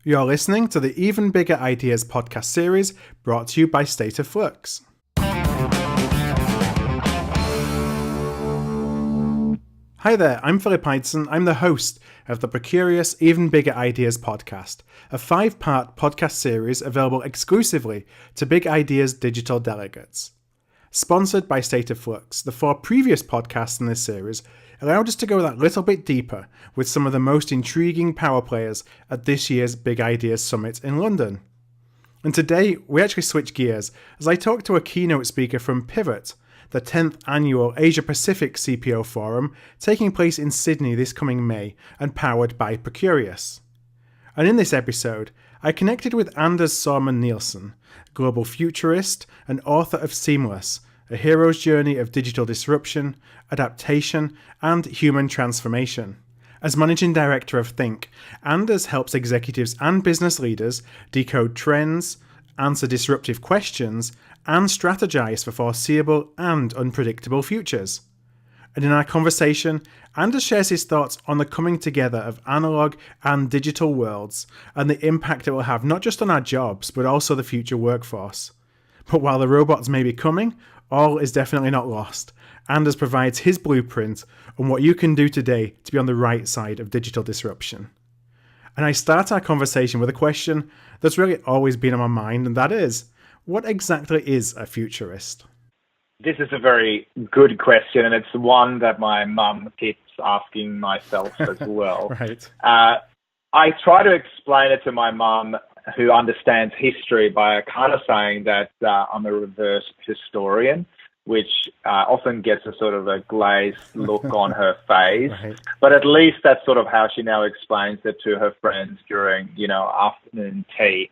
You're listening to the Even Bigger Ideas podcast series brought to you by State of Flux. Hi there, I'm Philip Eidson. I'm the host of the Procurious Even Bigger Ideas podcast, a 5-part podcast series available exclusively to Big Ideas digital delegates. Sponsored by State of Flux, the 4 previous podcasts in this series allowed us to go that little bit deeper with some of the most intriguing power players at this year's Big Ideas Summit in London. And today, we actually switch gears as I talk to a keynote speaker from Pivot, the 10th annual Asia-Pacific CPO Forum taking place in Sydney this coming May and powered by Procurious. And in this episode, I connected with Anders Sorman Nilsson, global futurist and author of Seamless, a hero's journey of digital disruption, adaptation, and human transformation. As managing director of Think, Anders helps executives and business leaders decode trends, answer disruptive questions, and strategize for foreseeable and unpredictable futures. And in our conversation, Anders shares his thoughts on the coming together of analog and digital worlds and the impact it will have not just on our jobs, but also the future workforce. But while the robots may be coming, all is definitely not lost. Anders provides his blueprint on what you can do today to be on the right side of digital disruption. And I start our conversation with a question that's really always been on my mind, and that is, what exactly is a futurist? This is a very good question, and it's one that my mum keeps asking myself as well. Right. I try to explain it to my mum, who understands history, by kind of saying that I'm a reverse historian, which often gets a sort of a glazed look on her face. Right. But at least that's sort of how she now explains it to her friends during, afternoon tea.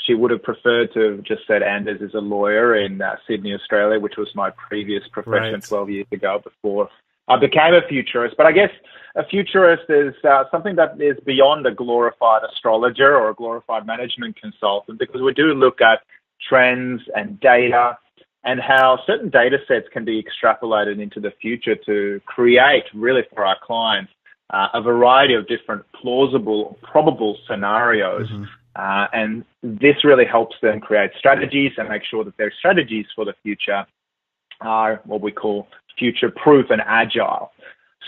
She would have preferred to have just said Anders is a lawyer in Sydney, Australia, which was my previous profession. Right. 12 years ago before I became a futurist. But I guess a futurist is something that is beyond a glorified astrologer or a glorified management consultant, because we do look at trends and data and how certain data sets can be extrapolated into the future to create, really for our clients, a variety of different plausible, probable scenarios. Mm-hmm. And this really helps them create strategies and make sure that their strategies for the future are what we call future-proof and agile.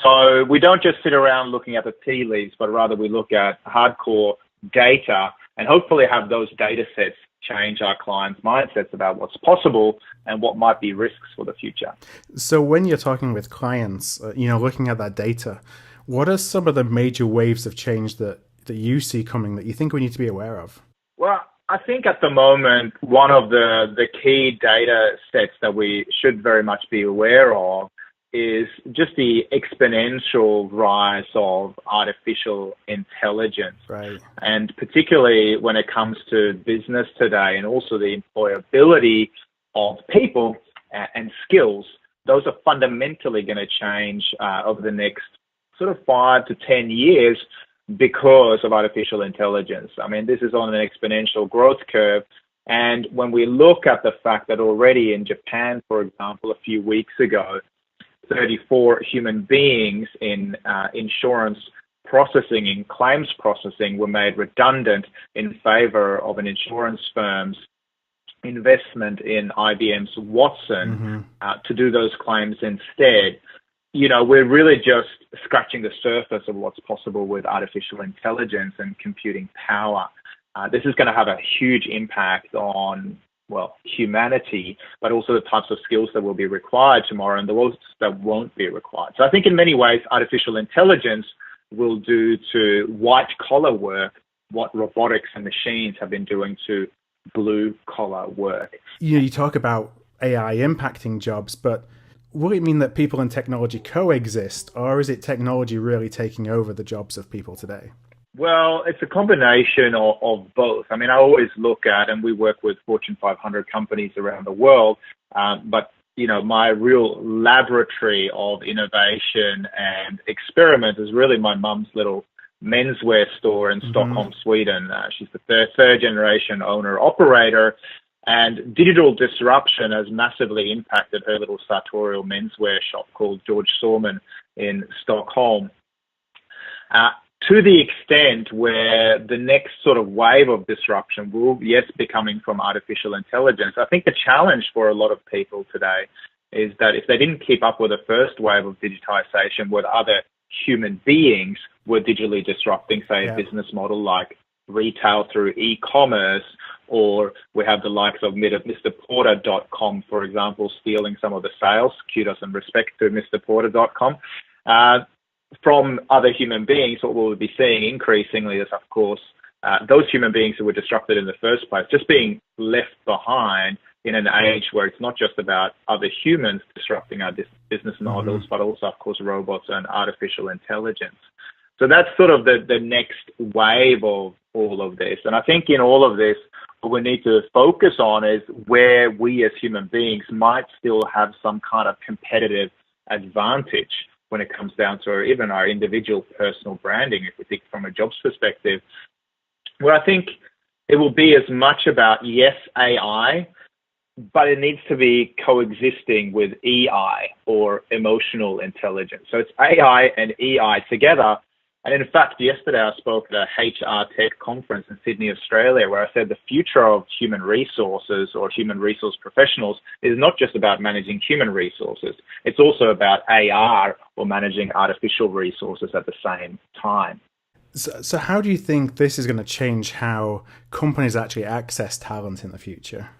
So we don't just sit around looking at the tea leaves, but rather we look at hardcore data and hopefully have those data sets change our clients' mindsets about what's possible and what might be risks for the future. So when you're talking with clients, looking at that data, what are some of the major waves of change that you see coming that you think we need to be aware of? Well, I think at the moment, one of the key data sets that we should very much be aware of is just the exponential rise of artificial intelligence. Right. And particularly when it comes to business today and also the employability of people and skills, those are fundamentally going to change over the next sort of 5 to 10 years because of artificial intelligence. I mean, this is on an exponential growth curve. And when we look at the fact that already in Japan, for example, a few weeks ago, 34 human beings in insurance processing, in claims processing, were made redundant in favor of an insurance firm's investment in IBM's Watson to do those claims instead. We're really just scratching the surface of what's possible with artificial intelligence and computing power. This is going to have a huge impact on, humanity, but also the types of skills that will be required tomorrow and the ones that won't be required. So I think in many ways, artificial intelligence will do to white-collar work what robotics and machines have been doing to blue-collar work. You talk about AI impacting jobs, but will it mean that people and technology coexist, or is it technology really taking over the jobs of people today? Well, it's a combination of both. I mean, I always look at, and we work with Fortune 500 companies around the world, but, my real laboratory of innovation and experiment is really my mum's little menswear store in Stockholm, Sweden. She's the third generation owner-operator, and digital disruption has massively impacted her little sartorial menswear shop called Sorman in Stockholm. to the extent where the next sort of wave of disruption will, yes, be coming from artificial intelligence. I think the challenge for a lot of people today is that if they didn't keep up with the first wave of digitization, where other human beings were digitally disrupting, say, a business model like retail through e-commerce, or we have the likes of MrPorter.com, for example, stealing some of the sales. Kudos and respect to MrPorter.com. From other human beings, what we'll be seeing increasingly is, of course, those human beings who were disrupted in the first place just being left behind in an age where it's not just about other humans disrupting our business models, but also, of course, robots and artificial intelligence. So that's sort of the next wave of all of this. And I think in all of this, what we need to focus on is where we as human beings might still have some kind of competitive advantage when it comes down to even our individual personal branding, if we think from a jobs perspective, where I think it will be as much about, yes, AI, but it needs to be coexisting with EI, or emotional intelligence. So it's AI and EI together. And in fact, yesterday I spoke at a HR Tech conference in Sydney, Australia, where I said the future of human resources or human resource professionals is not just about managing human resources. It's also about AR, or managing artificial resources at the same time. So how do you think this is going to change how companies actually access talent in the future?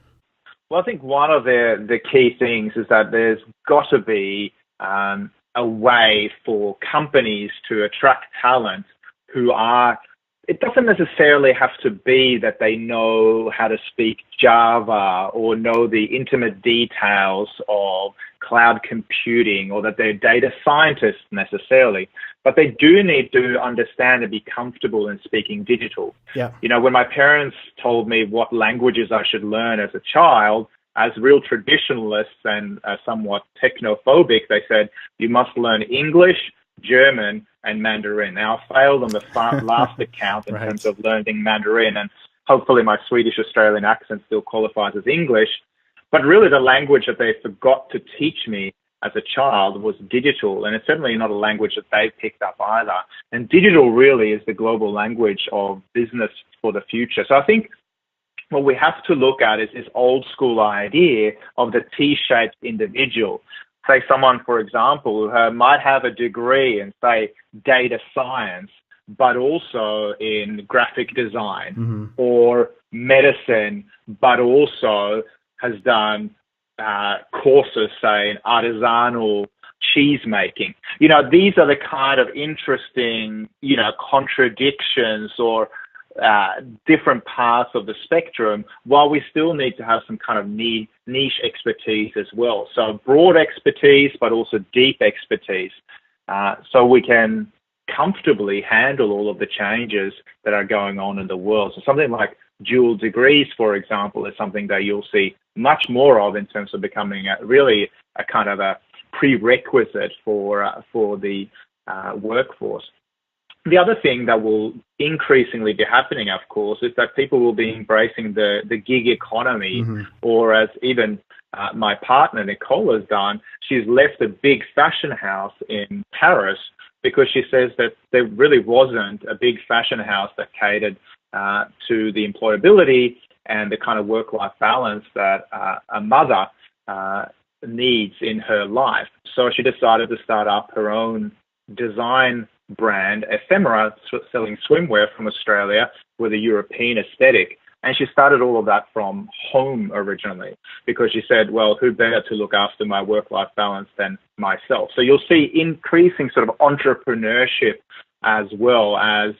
Well, I think one of the key things is that there's got to be a way for companies to attract talent who are, it doesn't necessarily have to be that they know how to speak Java or know the intimate details of cloud computing, or that they're data scientists necessarily, but they do need to understand and be comfortable in speaking digital. Yeah. You know, when my parents told me what languages I should learn as a child, as real traditionalists and somewhat technophobic, they said, you must learn English, German, and Mandarin. Now, I failed on the last account in terms of learning Mandarin, and hopefully my Swedish-Australian accent still qualifies as English. But really the language that they forgot to teach me as a child was digital, and it's certainly not a language that they picked up either. And digital really is the global language of business for the future. So I think what we have to look at is this old school idea of the T-shaped individual. Say someone, for example, who might have a degree in, say, data science, but also in graphic design or medicine, but also has done courses, say, in artisanal cheese making. You know, these are the kind of interesting, you know, contradictions or different parts of the spectrum, while we still need to have some kind of niche expertise as well. So broad expertise, but also deep expertise, so we can comfortably handle all of the changes that are going on in the world. So something like dual degrees, for example, is something that you'll see much more of in terms of becoming really a kind of a prerequisite for the workforce. The other thing that will increasingly be happening, of course, is that people will be embracing the gig economy, or as even my partner, Nicole, has done. She's left a big fashion house in Paris because she says that there really wasn't a big fashion house that catered to the employability and the kind of work-life balance that a mother needs in her life. So she decided to start up her own design brand, Ephemera, selling swimwear from Australia with a European aesthetic. And she started all of that from home originally, because she said, well, who better to look after my work-life balance than myself? So you'll see increasing sort of entrepreneurship, as well as,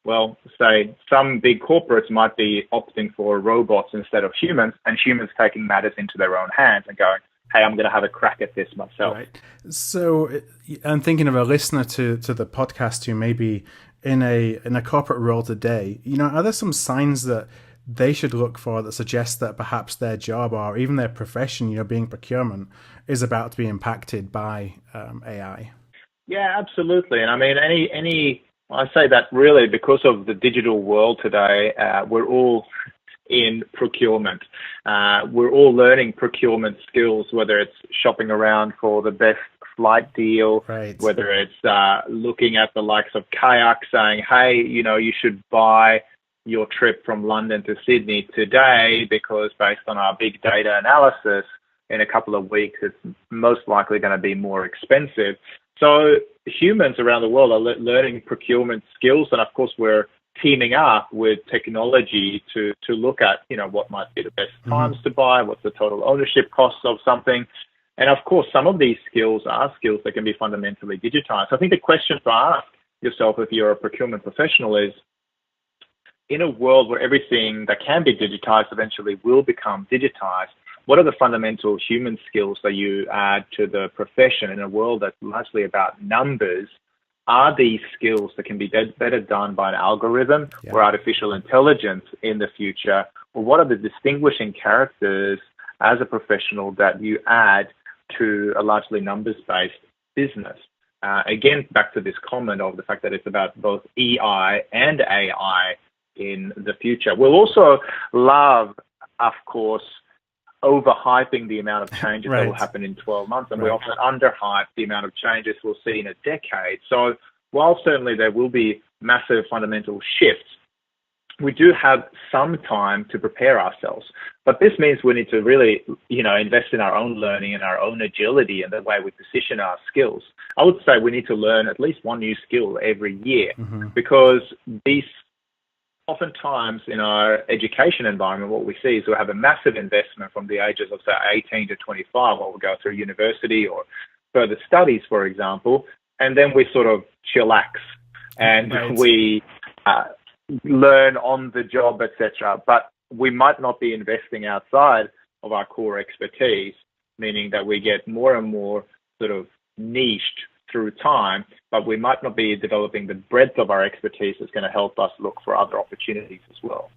well, say some big corporates might be opting for robots instead of humans, and humans taking matters into their own hands and going, hey, I'm going to have a crack at this myself. Right. So I'm thinking of a listener to the podcast who may be in a corporate role today. You know, are there some signs that they should look for that suggest that perhaps their job or even their profession, you know, being procurement, is about to be impacted by AI? Yeah, absolutely. And I mean, I say that really because of the digital world today, we're all in procurement. We're all learning procurement skills, whether it's shopping around for the best flight deal, Right. whether it's looking at the likes of Kayak saying, hey, you should buy your trip from London to Sydney today because based on our big data analysis, in a couple of weeks, it's most likely going to be more expensive. So humans around the world are learning procurement skills, and of course, we're teaming up with technology to look at, what might be the best times to buy, what's the total ownership costs of something. And of course, some of these skills are skills that can be fundamentally digitized. I think the question to ask yourself if you're a procurement professional is, in a world where everything that can be digitized eventually will become digitized, what are the fundamental human skills that you add to the profession in a world that's largely about numbers? Are these skills that can be better done by an algorithm or artificial intelligence in the future? Or what are the distinguishing characters as a professional that you add to a largely numbers-based business? Again, back to this comment of the fact that it's about both EI and AI in the future. We'll also love, of course, overhyping the amount of changes that will happen in 12 months, and we often underhype the amount of changes we'll see in a decade. So while certainly there will be massive fundamental shifts, we do have some time to prepare ourselves. But this means we need to really, invest in our own learning and our own agility and the way we position our skills. I would say we need to learn at least one new skill every year because these oftentimes in our education environment, what we see is we have a massive investment from the ages of, say, 18 to 25 while we go through university or further studies, for example, and then we sort of chillax and we learn on the job, etc. But we might not be investing outside of our core expertise, meaning that we get more and more sort of niched through time, but we might not be developing the breadth of our expertise that's going to help us look for other opportunities as well.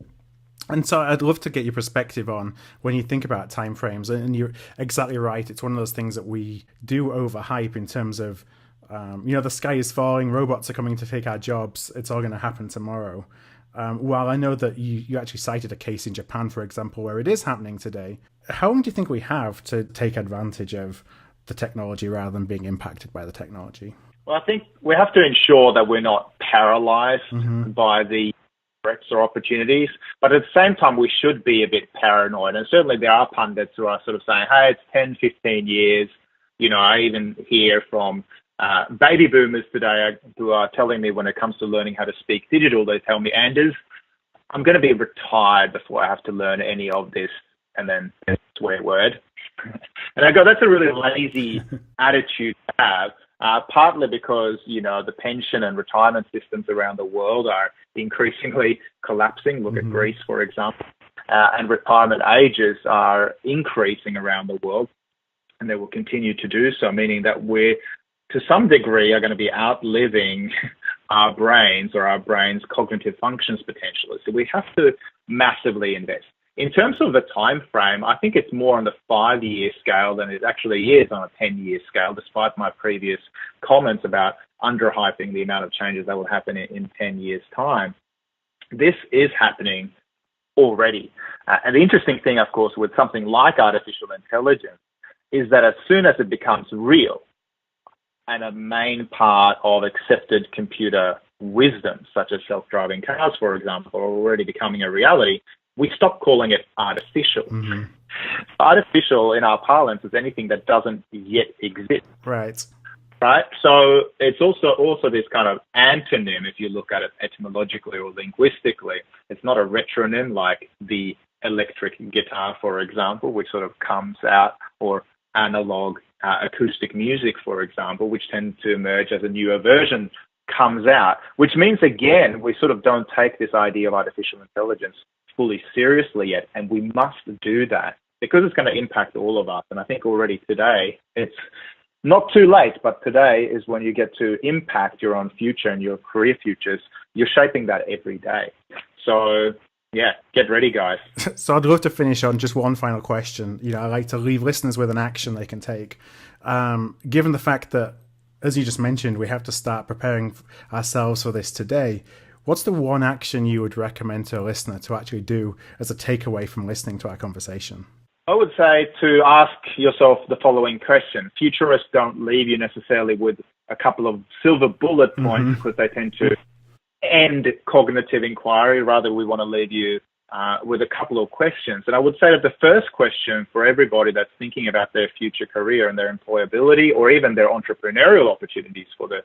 And so I'd love to get your perspective on when you think about timeframes, and you're exactly right. It's one of those things that we do overhype in terms of, the sky is falling, robots are coming to take our jobs, it's all going to happen tomorrow. While I know that you actually cited a case in Japan, for example, where it is happening today, how long do you think we have to take advantage of the technology rather than being impacted by the technology? Well, I think we have to ensure that we're not paralyzed by the threats or opportunities, but at the same time, we should be a bit paranoid. And certainly there are pundits who are sort of saying, hey, it's 10, 15 years. I even hear from baby boomers today who are telling me when it comes to learning how to speak digital, they tell me, Anders, I'm going to be retired before I have to learn any of this. And then a swear word. And I go, that's a really lazy attitude to have, partly because, the pension and retirement systems around the world are increasingly collapsing. Look at Greece, for example. And retirement ages are increasing around the world, and they will continue to do so, meaning that we're, to some degree, are going to be outliving our brains or our brain's cognitive functions potentially. So we have to massively invest. In terms of the time frame, I think it's more on the 5-year scale than it actually is on a 10-year scale, despite my previous comments about underhyping the amount of changes that will happen in 10 years' time. This is happening already. And the interesting thing, of course, with something like artificial intelligence is that as soon as it becomes real and a main part of accepted computer wisdom, such as self-driving cars, for example, are already becoming a reality, we stop calling it artificial. Artificial in our parlance is anything that doesn't yet exist. Right. So it's also this kind of antonym, if you look at it etymologically or linguistically. It's not a retronym like the electric guitar, for example, which sort of comes out, or analog acoustic music, for example, which tend to emerge as a newer version comes out, which means, again, we sort of don't take this idea of artificial intelligence fully seriously yet, and we must do that because it's going to impact all of us. And I think already today, it's not too late, but today is when you get to impact your own future and your career futures. You're shaping that every day. So yeah, get ready, guys. So I'd love to finish on just one final question. I like to leave listeners with an action they can take. Given the fact that, as you just mentioned, we have to start preparing ourselves for this today, what's the one action you would recommend to a listener to actually do as a takeaway from listening to our conversation? I would say to ask yourself the following question. Futurists don't leave you necessarily with a couple of silver bullet points because they tend to end cognitive inquiry. Rather, we want to leave you with a couple of questions. And I would say that the first question for everybody that's thinking about their future career and their employability or even their entrepreneurial opportunities for the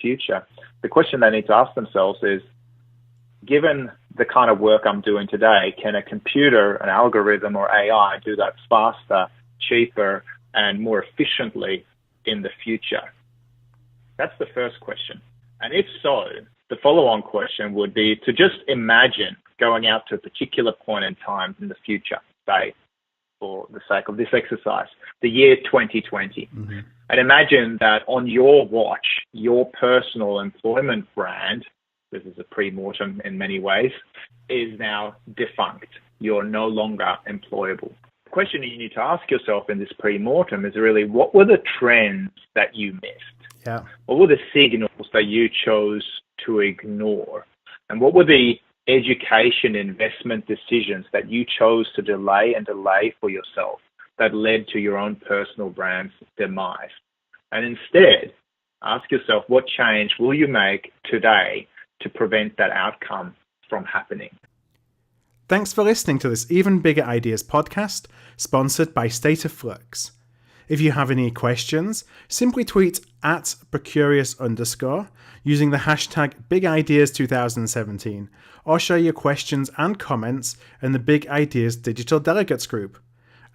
future, the question they need to ask themselves is, given the kind of work I'm doing today, can a computer, an algorithm, or AI do that faster, cheaper, and more efficiently in the future? That's the first question. And if so, the follow-on question would be to just imagine going out to a particular point in time in the future, say, for the sake of this exercise, the year 2020. And imagine that on your watch, your personal employment brand, this is a pre-mortem in many ways, is now defunct. You're no longer employable. The question you need to ask yourself in this pre-mortem is really, what were the trends that you missed? Yeah. What were the signals that you chose to ignore? And what were the education investment decisions that you chose to delay for yourself that led to your own personal brand's demise? And instead, ask yourself, what change will you make today to prevent that outcome from happening? Thanks for listening to this Even Bigger Ideas podcast, sponsored by State of Flux. If you have any questions, simply tweet at Procurious _ using the hashtag BigIdeas2017, or share your questions and comments in the Big Ideas Digital Delegates group.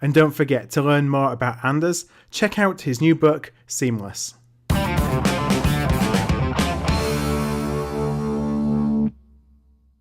And don't forget, to learn more about Anders, check out his new book, Seamless.